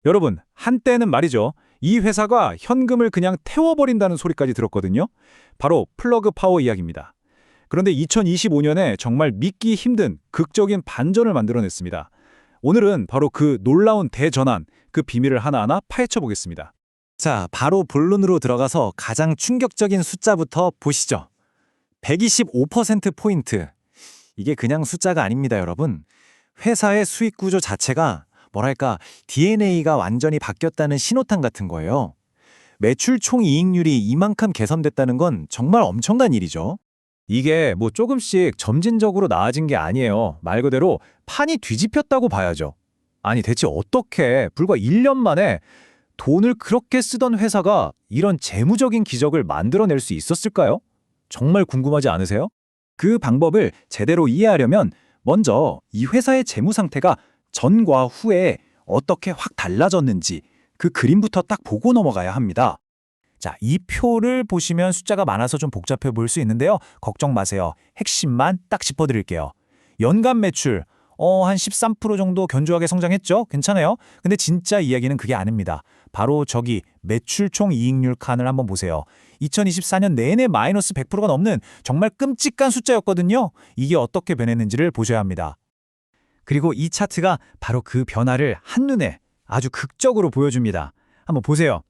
여러분, 한때는 말이죠. 이 회사가 현금을 그냥 태워버린다는 소리까지 들었거든요. 바로 플러그 파워 이야기입니다. 그런데 2025년에 정말 믿기 힘든 극적인 반전을 만들어냈습니다. 오늘은 바로 그 놀라운 대전환, 그 비밀을 하나하나 파헤쳐 보겠습니다. 자, 바로 본론으로 들어가서 가장 충격적인 숫자부터 보시죠. 125%포인트. 이게 그냥 숫자가 아닙니다, 여러분. 회사의 수익 구조 자체가 뭐랄까 DNA가 완전히 바뀌었다는 신호탄 같은 거예요. 매출 총이익률이 이만큼 개선됐다는 건 정말 엄청난 일이죠. 이게 뭐 조금씩 점진적으로 나아진 게 아니에요. 말 그대로 판이 뒤집혔다고 봐야죠. 아니 대체 어떻게 불과 1년 만에 돈을 그렇게 쓰던 회사가 이런 재무적인 기적을 만들어낼 수 있었을까요? 정말 궁금하지 않으세요? 그 방법을 제대로 이해하려면 먼저 이 회사의 재무 상태가 전과 후에 어떻게 확 달라졌는지 그 그림부터 딱 보고 넘어가야 합니다. 자, 이 표를 보시면 숫자가 많아서 좀 복잡해 보일 수 있는데요. 걱정 마세요. 핵심만 딱 짚어드릴게요. 연간 매출, 한 13% 정도 견조하게 성장했죠? 괜찮아요? 근데 진짜 이야기는 그게 아닙니다. 바로 저기 매출 총 이익률 칸을 한번 보세요. 2024년 내내 마이너스 100%가 넘는 정말 끔찍한 숫자였거든요. 이게 어떻게 변했는지를 보셔야 합니다. 그리고 이 차트가 바로 그 변화를 한눈에 아주 극적으로 보여줍니다. 한번 보세요.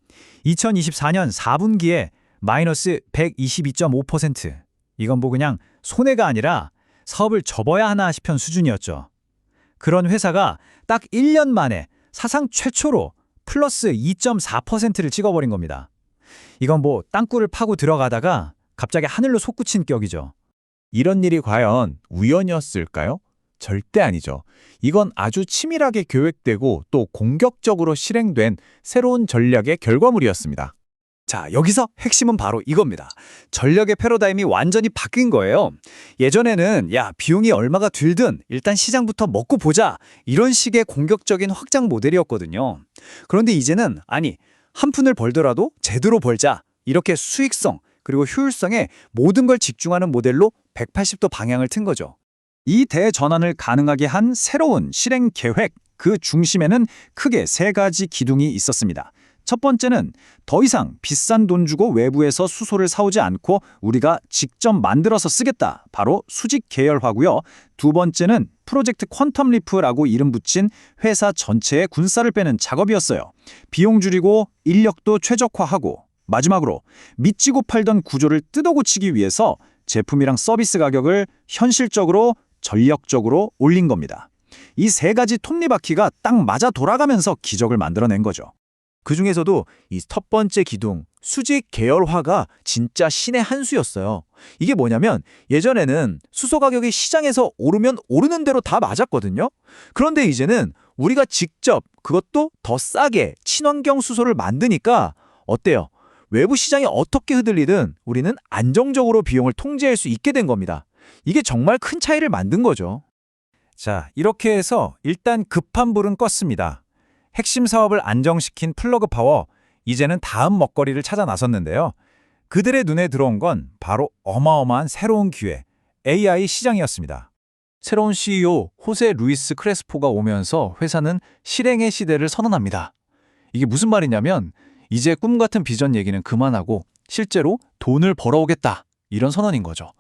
2024년 4분기에 마이너스 122.5%. 이건 뭐 그냥 손해가 아니라 사업을 접어야 하나 싶은 수준이었죠. 그런 회사가 딱 1년 만에 사상 최초로 플러스 2.4%를 찍어버린 겁니다. 이건 뭐 땅굴을 파고 들어가다가 갑자기 하늘로 솟구친 격이죠. 이런 일이 과연 우연이었을까요? 절대 아니죠. 이건 아주 치밀하게 계획되고 또 공격적으로 실행된 새로운 전략의 결과물이었습니다. 자, 여기서 핵심은 바로 이겁니다. 전략의 패러다임이 완전히 바뀐 거예요. 예전에는 야, 비용이 얼마가 들든 일단 시장부터 먹고 보자. 이런 식의 공격적인 확장 모델이었거든요. 그런데 이제는 아니, 한 푼을 벌더라도 제대로 벌자. 이렇게 수익성 그리고 효율성에 모든 걸 집중하는 모델로 180도 방향을 튼 거죠. 이 대전환을 가능하게 한 새로운 실행 계획, 그 중심에는 크게 세 가지 기둥이 있었습니다. 첫 번째는 더 이상 비싼 돈 주고 외부에서 수소를 사오지 않고 우리가 직접 만들어서 쓰겠다. 바로 수직 계열화고요. 두 번째는 프로젝트 퀀텀 리프라고 이름 붙인 회사 전체의 군사를 빼는 작업이었어요. 비용 줄이고 인력도 최적화하고 마지막으로 미치고 팔던 구조를 뜯어고치기 위해서 제품이랑 서비스 가격을 현실적으로 전력적으로 올린 겁니다. 이 세 가지 톱니바퀴가 딱 맞아 돌아가면서 기적을 만들어낸 거죠. 그 중에서도 이 첫 번째 기둥, 수직 계열화가 진짜 신의 한 수였어요. 이게 뭐냐면 예전에는 수소 가격이 시장에서 오르면 오르는 대로 다 맞았거든요. 그런데 이제는 우리가 직접 그것도 더 싸게 친환경 수소를 만드니까 어때요? 외부 시장이 어떻게 흔들리든 우리는 안정적으로 비용을 통제할 수 있게 된 겁니다. 이게 정말 큰 차이를 만든 거죠. 자, 이렇게 해서 일단 급한 불은 껐습니다. 핵심 사업을 안정시킨 플러그 파워, 이제는 다음 먹거리를 찾아 나섰는데요. 그들의 눈에 들어온 건 바로 어마어마한 새로운 기회, AI 시장이었습니다. 새로운 CEO 호세 루이스 크레스포가 오면서 회사는 실행의 시대를 선언합니다. 이게 무슨 말이냐면 이제 꿈 같은 비전 얘기는 그만하고 실제로 돈을 벌어오겠다, 이런 선언인 거죠.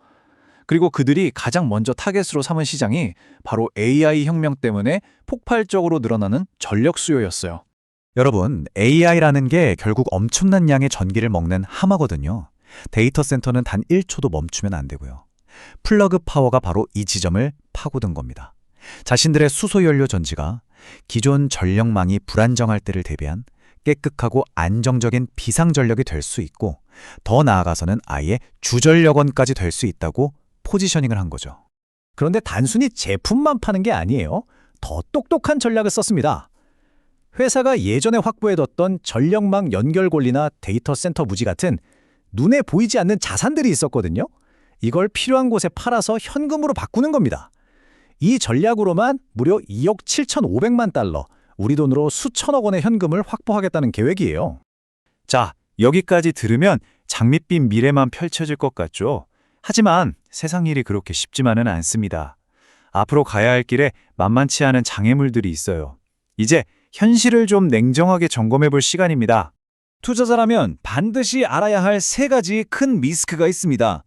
그리고 그들이 가장 먼저 타겟으로 삼은 시장이 바로 AI 혁명 때문에 폭발적으로 늘어나는 전력 수요였어요. 여러분, AI라는 게 결국 엄청난 양의 전기를 먹는 하마거든요. 데이터 센터는 단 1초도 멈추면 안 되고요. 플러그 파워가 바로 이 지점을 파고든 겁니다. 자신들의 수소연료 전지가 기존 전력망이 불안정할 때를 대비한 깨끗하고 안정적인 비상전력이 될 수 있고 더 나아가서는 아예 주전력원까지 될 수 있다고 포지셔닝을 한 거죠. 그런데 단순히 제품만 파는 게 아니에요. 더 똑똑한 전략을 썼습니다. 회사가 예전에 확보해뒀던 전력망 연결 권리나 데이터 센터 부지 같은 눈에 보이지 않는 자산들이 있었거든요. 이걸 필요한 곳에 팔아서 현금으로 바꾸는 겁니다. 이 전략으로만 무려 2억 7,500만 달러, 우리 돈으로 수천억 원의 현금을 확보하겠다는 계획이에요. 자, 여기까지 들으면 장밋빛 미래만 펼쳐질 것 같죠? 하지만 세상 일이 그렇게 쉽지만은 않습니다. 앞으로 가야 할 길에 만만치 않은 장애물들이 있어요. 이제 현실을 좀 냉정하게 점검해 볼 시간입니다. 투자자라면 반드시 알아야 할 세 가지 큰 리스크가 있습니다.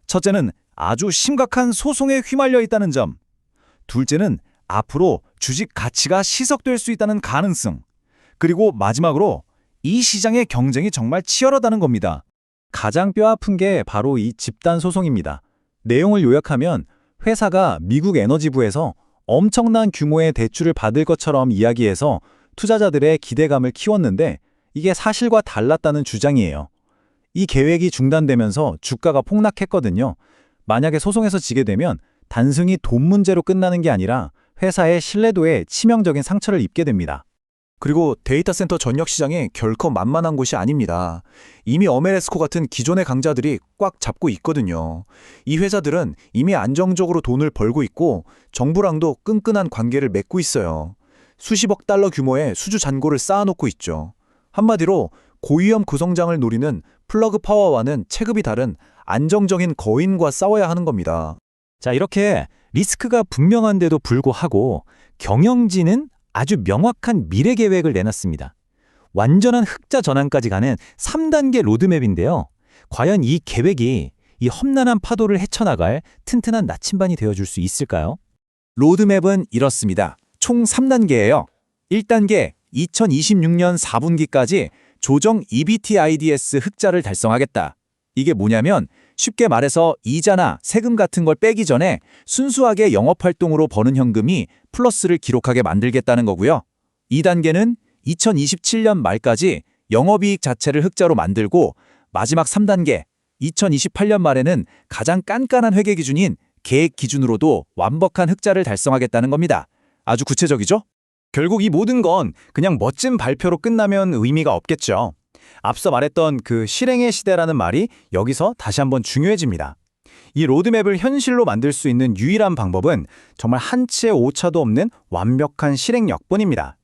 첫째는 아주 심각한 소송에 휘말려 있다는 점. 둘째는 앞으로 주식 가치가 희석될 수 있다는 가능성. 그리고 마지막으로 이 시장의 경쟁이 정말 치열하다는 겁니다. 가장 뼈아픈 게 바로 이 집단 소송입니다. 내용을 요약하면 회사가 미국 에너지부에서 엄청난 규모의 대출을 받을 것처럼 이야기해서 투자자들의 기대감을 키웠는데 이게 사실과 달랐다는 주장이에요. 이 계획이 중단되면서 주가가 폭락했거든요. 만약에 소송에서 지게 되면 단순히 돈 문제로 끝나는 게 아니라 회사의 신뢰도에 치명적인 상처를 입게 됩니다. 그리고 데이터 센터 전력 시장이 결코 만만한 곳이 아닙니다. 이미 어메레스코 같은 기존의 강자들이 꽉 잡고 있거든요. 이 회사들은 이미 안정적으로 돈을 벌고 있고 정부랑도 끈끈한 관계를 맺고 있어요. 수십억 달러 규모의 수주 잔고를 쌓아놓고 있죠. 한마디로 고위험 구성장을 노리는 플러그 파워와는 체급이 다른 안정적인 거인과 싸워야 하는 겁니다. 자, 이렇게 리스크가 분명한데도 불구하고 경영진은 아주 명확한 미래 계획을 내놨습니다. 완전한 흑자 전환까지 가는 3단계 로드맵인데요. 과연 이 계획이 이 험난한 파도를 헤쳐나갈 튼튼한 나침반이 되어줄 수 있을까요? 로드맵은 이렇습니다. 총 3단계예요. 1단계 2026년 4분기까지 조정 EBITDAS 흑자를 달성하겠다. 이게 뭐냐면 쉽게 말해서 이자나 세금 같은 걸 빼기 전에 순수하게 영업활동으로 버는 현금이 플러스를 기록하게 만들겠다는 거고요. 2단계는 2027년 말까지 영업이익 자체를 흑자로 만들고 마지막 3단계 2028년 말에는 가장 깐깐한 회계 기준인 계획 기준으로도 완벽한 흑자를 달성하겠다는 겁니다. 아주 구체적이죠? 결국 이 모든 건 그냥 멋진 발표로 끝나면 의미가 없겠죠. 앞서 말했던 그 실행의 시대라는 말이 여기서 다시 한번 중요해집니다. 이 로드맵을 현실로 만들 수 있는 유일한 방법은 정말 한치의 오차도 없는 완벽한 실행력뿐입니다.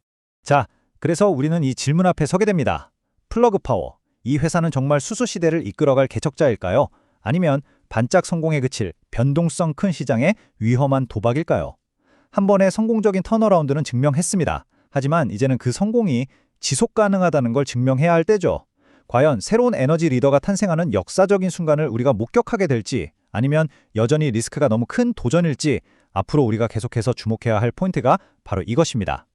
자, 그래서 우리는 이 질문 앞에 서게 됩니다. 플러그 파워, 이 회사는 정말 수소 시대를 이끌어갈 개척자일까요? 아니면 반짝 성공에 그칠 변동성 큰 시장의 위험한 도박일까요? 한 번의 성공적인 턴어라운드는 증명했습니다. 하지만 이제는 그 성공이 지속 가능하다는 걸 증명해야 할 때죠. 과연 새로운 에너지 리더가 탄생하는 역사적인 순간을 우리가 목격하게 될지 아니면 여전히 리스크가 너무 큰 도전일지 앞으로 우리가 계속해서 주목해야 할 포인트가 바로 이것입니다.